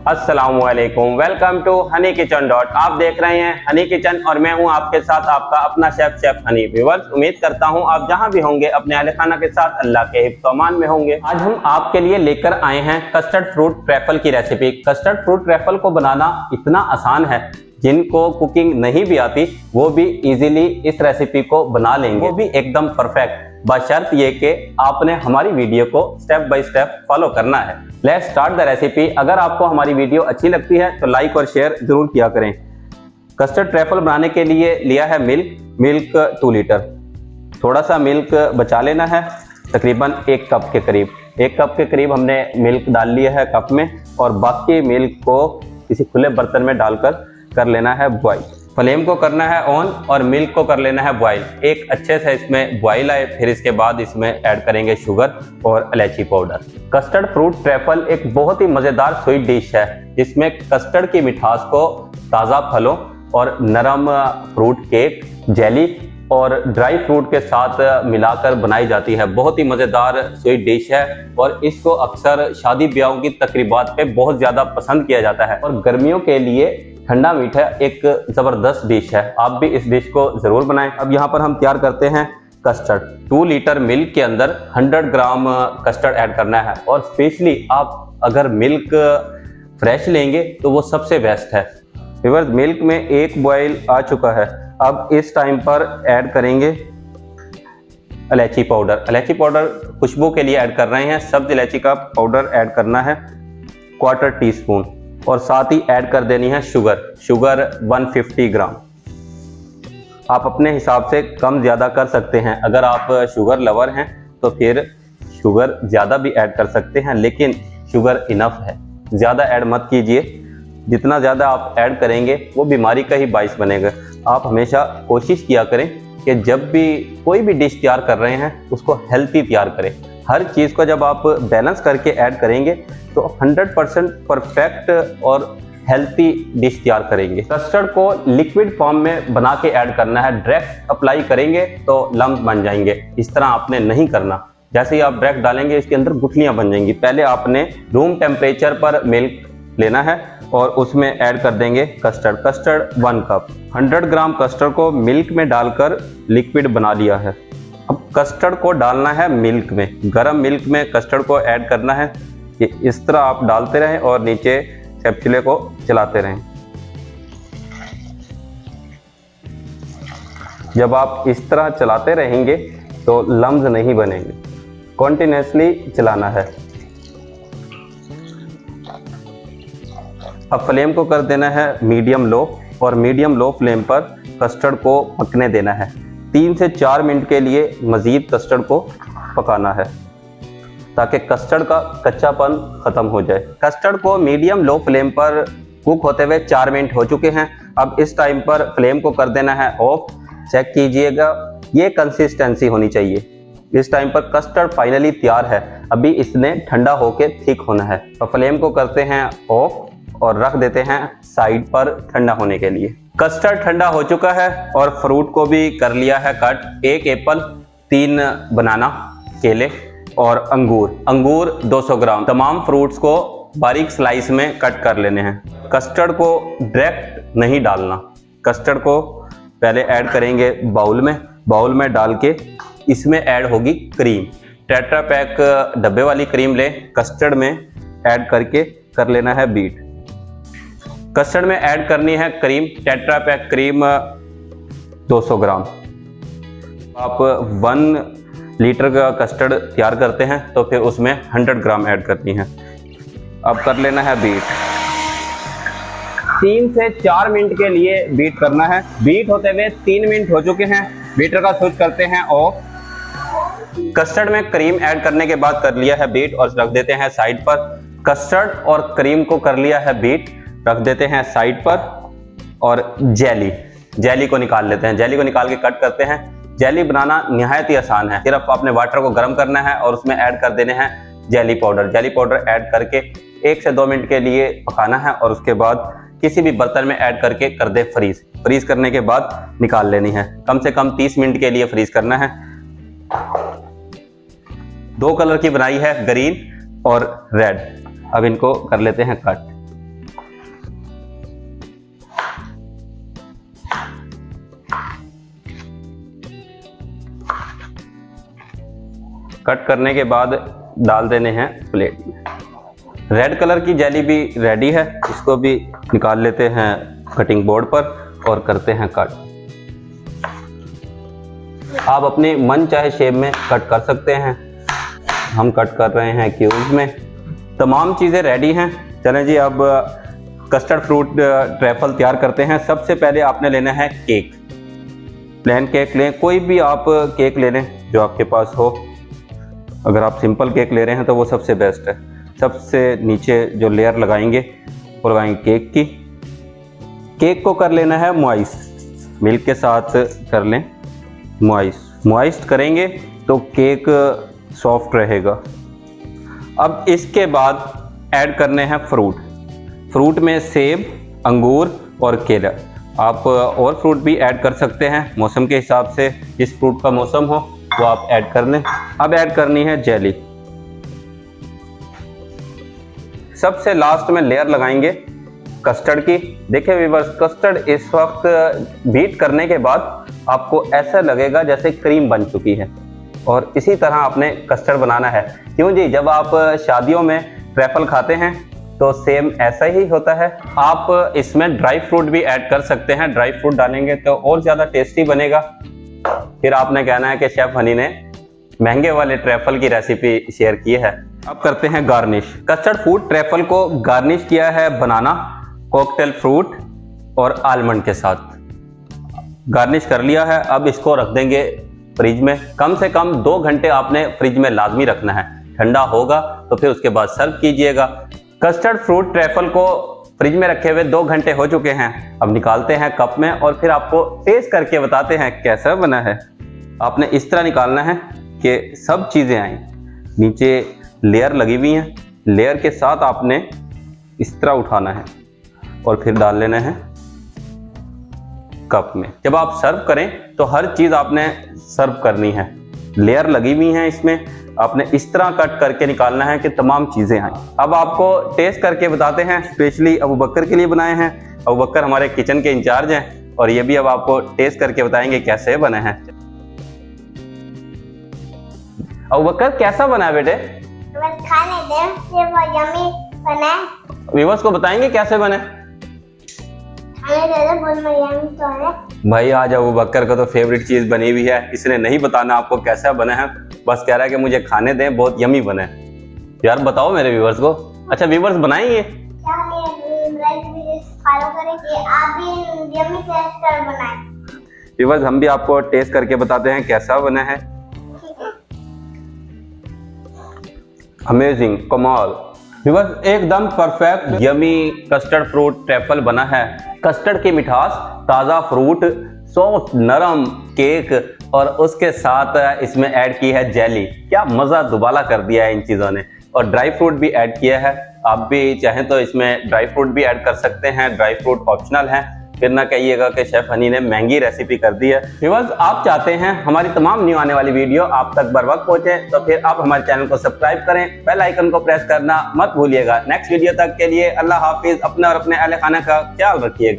अस्सलामुअलैकुम, welcome to Honey Kitchen dot. आप देख रहे हैं हनी किचन और मैं हूं आपके साथ आपका अपना शेफ हनी। व्यूअर्स, उम्मीद करता हूं आप जहां भी होंगे अपने अहले खाना के साथ अल्लाह के हिफ्ज़-ओ-अमान में होंगे। आज हम आपके लिए लेकर आए हैं कस्टर्ड फ्रूट ट्रैफल की रेसिपी। कस्टर्ड फ्रूट ट्रैफल को बनाना इतना आसान है, जिनको कुकिंग नहीं भी आती वो भी इजीली इस रेसिपी को बना लेंगे, वो भी एकदम परफेक्ट, बशर्त ये कि आपने हमारी वीडियो को स्टेप बाय स्टेप फॉलो करना है। Let's start the recipe. अगर आपको हमारी वीडियो अच्छी लगती है तो लाइक और शेयर जरूर किया करें। कस्टर्ड ट्रैफल बनाने के लिए लिया है मिल्क 2 लीटर। थोड़ा सा मिल्क बचा लेना है, तकरीबन 1 कप के करीब। 1 कप के करीब हमने मिल्क डाल लिया है कप में, और बाकी मिल्क को किसी खुले बर्तन में डालकर कर लेना है बॉईल। फ्लेम को करना है ऑन और मिल्क को कर लेना है बॉईल। एक अच्छे से इसमें बॉईल आए, फिर इसके बाद इसमें ऐड करेंगे शुगर और इलायची पाउडर। कस्टर्ड फ्रूट ट्रैफल एक बहुत ही मज़ेदार स्वीट डिश है, जिसमें कस्टर्ड की मिठास को ताज़ा फलों और नरम फ्रूट केक, जेली और ड्राई फ्रूट के साथ मिलाकर बनाई जाती है। बहुत ही मज़ेदार स्वीट डिश है और इसको अक्सर शादी ब्याहों की तकरीबात पे बहुत ज़्यादा पसंद किया जाता है, और गर्मियों के लिए ठंडा मीठा एक ज़बरदस्त डिश है। आप भी इस डिश को ज़रूर बनाएं। अब यहाँ पर हम तैयार करते हैं कस्टर्ड। 2 लीटर मिल्क के अंदर 100 ग्राम कस्टर्ड ऐड करना है, और स्पेशली आप अगर मिल्क फ्रेश लेंगे तो वो सबसे बेस्ट है। व्यूअर्स, मिल्क में 1 बॉयल आ चुका है। अब इस टाइम पर ऐड करेंगे इलायची पाउडर। इलायची पाउडर खुशबू के लिए ऐड कर रहे हैं। सब्ज इलायची का पाउडर ऐड करना है 1/4 टीस्पून, और साथ ही ऐड कर देनी है शुगर 150 ग्राम। आप अपने हिसाब से कम ज़्यादा कर सकते हैं। अगर आप शुगर लवर हैं तो फिर शुगर ज़्यादा भी ऐड कर सकते हैं, लेकिन शुगर इनफ है, ज़्यादा ऐड मत कीजिए। जितना ज़्यादा आप ऐड करेंगे वो बीमारी का ही बाइस बनेगा। आप हमेशा कोशिश किया करें कि जब भी कोई भी डिश तैयार कर रहे हैं उसको हेल्थी तैयार करें। हर चीज़ को जब आप बैलेंस करके ऐड करेंगे तो 100% परफेक्ट और हेल्थी डिश तैयार करेंगे। कस्टर्ड को लिक्विड फॉर्म में बना के ऐड करना है। डायरेक्ट अप्लाई करेंगे तो लम्प बन जाएंगे, इस तरह आपने नहीं करना। जैसे ही आप डायरेक्ट डालेंगे इसके अंदर गुठलियां बन जाएंगी। पहले आपने रूम टेम्परेचर पर मिल्क लेना है और उसमें ऐड कर देंगे कस्टर्ड 1 कप। 100 ग्राम कस्टर्ड को मिल्क में डालकर लिक्विड बना लिया है। अब कस्टर्ड को डालना है मिल्क में, गर्म मिल्क में कस्टर्ड को ऐड करना है। कि इस तरह आप डालते रहें और नीचे स्पैचुले को चलाते रहें। जब आप इस तरह चलाते रहेंगे तो लम्स नहीं बनेंगे, कॉन्टिन्यूसली चलाना है। अब फ्लेम को कर देना है मीडियम लो, और मीडियम लो फ्लेम पर कस्टर्ड को पकने देना है। 3 से 4 मिनट के लिए मज़ीद कस्टर्ड को पकाना है, ताकि कस्टर्ड का कच्चापन ख़त्म हो जाए। कस्टर्ड को मीडियम लो फ्लेम पर कुक होते हुए 4 मिनट हो चुके हैं। अब इस टाइम पर फ्लेम को कर देना है ऑफ। चेक कीजिएगा, ये कंसिस्टेंसी होनी चाहिए। इस टाइम पर कस्टर्ड फाइनली तैयार है। अभी इसने ठंडा होकर थिक होना है। तो फ्लेम को करते हैं ऑफ और रख देते हैं साइड पर ठंडा होने के लिए। कस्टर्ड ठंडा हो चुका है और फ्रूट को भी कर लिया है कट। 1 एप्पल, 3 बनाना केले और अंगूर 200 ग्राम। तमाम फ्रूट्स को बारीक स्लाइस में कट कर लेने हैं। कस्टर्ड को डायरेक्ट नहीं डालना। कस्टर्ड को पहले ऐड करेंगे बाउल में डाल के इसमें ऐड होगी क्रीम। टेट्रा पैक डब्बे वाली क्रीम लें, कस्टर्ड में ऐड करके कर लेना है बीट। कस्टर्ड में ऐड करनी है क्रीम, टेट्रा पैक क्रीम 200 ग्राम। आप 1 लीटर का कस्टर्ड तैयार करते हैं तो फिर उसमें 100 ग्राम ऐड करनी है। अब कर लेना है बीट। 3 से 4 मिनट के लिए बीट करना है। बीट होते हुए 3 मिनट हो चुके हैं। बीटर का स्विच करते हैं ऑफ। कस्टर्ड में क्रीम ऐड करने के बाद कर लिया है बीट और रख देते हैं साइड पर। कस्टर्ड और क्रीम को कर लिया है बीट, रख देते हैं साइड पर। और जेली को निकाल लेते हैं। जेली को निकाल के कट करते हैं। जेली बनाना निहायत ही आसान है। सिर्फ आपने वाटर को गर्म करना है और उसमें ऐड कर देने हैं jelly powder. Jelly powder add करके 1 से 2 मिनट के लिए पकाना है, और उसके बाद किसी भी बर्तन में ऐड करके कर दे फ्रीज करने के बाद निकाल लेनी है। कम से कम 30 मिनट के लिए फ्रीज करना है। 2 कलर की बनाई है, ग्रीन और रेड। अब इनको कर लेते हैं कट। कट करने के बाद डाल देने हैं प्लेट में। रेड कलर की जेली भी रेडी है, इसको भी निकाल लेते हैं कटिंग बोर्ड पर और करते हैं कट। आप अपने मन चाहे शेप में कट कर सकते हैं, हम कट कर रहे हैं क्यूब्स में। तमाम चीज़ें रेडी हैं। चलें जी, अब कस्टर्ड फ्रूट ट्रैफल तैयार करते हैं। सबसे पहले आपने लेना है केक। प्लेन केक लें, कोई भी आप केक ले लें जो आपके पास हो। अगर आप सिंपल केक ले रहे हैं तो वो सबसे बेस्ट है। सबसे नीचे जो लेयर लगाएंगे वो लगाएंगे केक की। केक को कर लेना है मॉइस्ट, मिल्क के साथ कर लें मॉइस्ट करेंगे तो केक सॉफ्ट रहेगा। अब इसके बाद ऐड करने हैं फ्रूट में सेब, अंगूर और केला। आप और फ्रूट भी ऐड कर सकते हैं मौसम के हिसाब से, जिस फ्रूट का मौसम हो वो आप ऐड कर लें। अब ऐड करनी है जेली। सबसे लास्ट में लेयर लगाएंगे कस्टर्ड की। देखिए व्यूअर्स, कस्टर्ड इस वक्त बीट करने के बाद आपको ऐसा लगेगा जैसे क्रीम बन चुकी है, और इसी तरह आपने कस्टर्ड बनाना है। क्यों जी, जब आप शादियों में ट्रैफल खाते हैं तो सेम ऐसा ही होता है। आप इसमें ड्राई फ्रूट भी ऐड कर सकते हैं, ड्राई फ्रूट डालेंगे तो और ज़्यादा टेस्टी बनेगा। फिर आपने कहना है कि शेफ हनी ने महंगे वाले ट्रैफल की रेसिपी शेयर की है। अब करते हैं गार्निश। कस्टर्ड फ्रूट ट्रैफल को गार्निश किया है बनाना, कॉकटेल फ्रूट और आलमंड के साथ गार्निश कर लिया है। अब इसको रख देंगे फ्रिज में। कम से कम 2 घंटे आपने फ्रिज में लाजमी रखना है। ठंडा होगा तो फिर उसके बाद सर्व कीजिएगा। कस्टर्ड फ्रूट ट्रैफल को फ्रिज में रखे हुए 2 घंटे हो चुके हैं। अब निकालते हैं कप में और फिर आपको टेस्ट करके बताते हैं कैसा बना है। आपने इस तरह निकालना है कि सब चीज़ें आएँ। नीचे लेयर लगी हुई हैं, लेयर के साथ आपने इस तरह उठाना है और फिर डाल लेना है कप में। जब आप सर्व करें तो हर चीज़ आपने सर्व करनी है। लेयर लगी हुई हैं, इसमें आपने इस तरह कट करके निकालना है कि तमाम चीज़ें आएँ। अब आपको टेस्ट करके बताते हैं, स्पेशली अबू बकर के लिए बनाए हैं। अबू बकर हमारे किचन के इंचार्ज हैं और ये भी अब आपको टेस्ट करके बताएंगे कैसे बने हैं। अबू बकर, कैसा बना है बेटे? खाने दे, ये बहुत यम्मी बना है। व्यूअर्स को बताएंगे कैसे बने? खाने दे दे, बहुत यम्मी तो है भाई। आज अबू बकर का तो फेवरेट चीज़ बनी हुई है, इसने नहीं बताना आपको कैसा बना है, बस कह रहा है कि मुझे खाने दें, बहुत यम्मी बने। यार बताओ मेरे व्यूअर्स को। अच्छा, व्यूअर्स बनाएंगे क्या फॉलो करें कि आप भी यम्मी कस्टर्ड बनाएं। व्यूअर्स, हम भी आपको टेस्ट करके बताते हैं कैसा बना है। अमेजिंग, कमाल। व्यूअर्स, एकदम perfect yummy custard fruit truffle बना है। कस्टर्ड की मिठास, ताज़ा फ्रूट, सॉफ्ट नरम केक और उसके साथ इसमें ऐड की है जेली। क्या मज़ा दुबाला कर दिया है इन चीज़ों ने। और ड्राई फ्रूट भी ऐड किया है। आप भी चाहें तो इसमें ड्राई फ्रूट भी ऐड कर सकते हैं, ड्राई फ्रूट ऑप्शनल है। फिर ना कहिएगा कि शेफ हनी ने महंगी रेसिपी कर दी है। व्यूअर्स, आप चाहते हैं हमारी तमाम न्यू आने वाली वीडियो आप तक बर वक्त पहुंचे तो फिर आप हमारे चैनल को सब्सक्राइब करें, बेल आइकन को प्रेस करना मत भूलिएगा। नेक्स्ट वीडियो तक के लिए अल्लाह हाफिज। अपना और अपने अहले खाना का ख्याल रखिएगा।